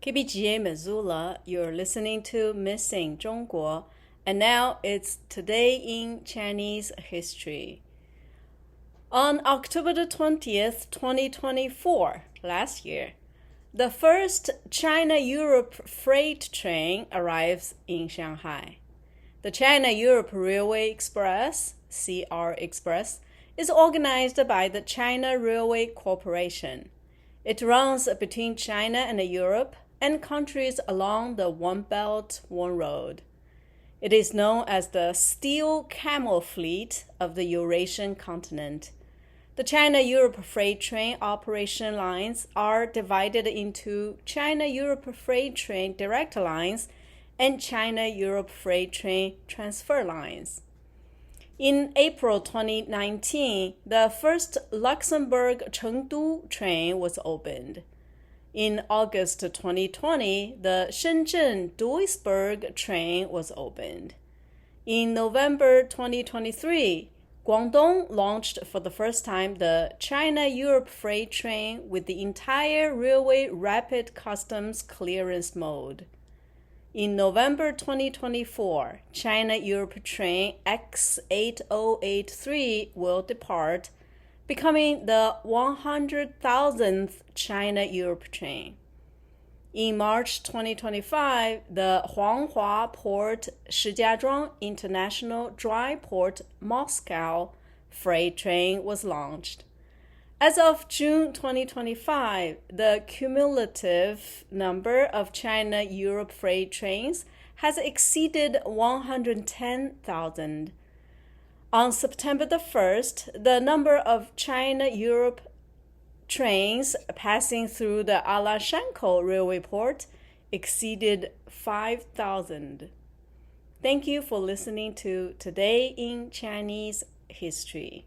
KBGA Missoula, you're listening to Missing 中国, and now it's Today in Chinese History. On October the 20th, 2024, last year, the first China-Europe freight train arrives in Shanghai. The China-Europe Railway Express, CR Express, is organized by the China Railway Corporation. It runs between China and Europe and countries along the One Belt, One Road. It is known as the Steel Camel Fleet of the Eurasian continent. The China-Europe freight train operation lines are divided into China-Europe freight train direct lines and China-Europe freight train transfer lines. In April 2019, the first Luxembourg-Chengdu train was opened. In August 2020, the Shenzhen-Duisburg train was opened. In November 2023, Guangdong launched for the first time the China-Europe freight train with the entire railway rapid customs clearance mode. In November 2024, China-Europe train X8083 will depart, becoming the 100,000th China-Europe train. In March 2025, the Huanghua Port Shijiazhuang International Dry Port Moscow freight train was launched. As of June 2025, the cumulative number of China-Europe freight trains has exceeded 110,000. On September the 1st, the number of China-Europe trains passing through the Alashankou railway port exceeded 5,000. Thank you for listening to Today in Chinese History.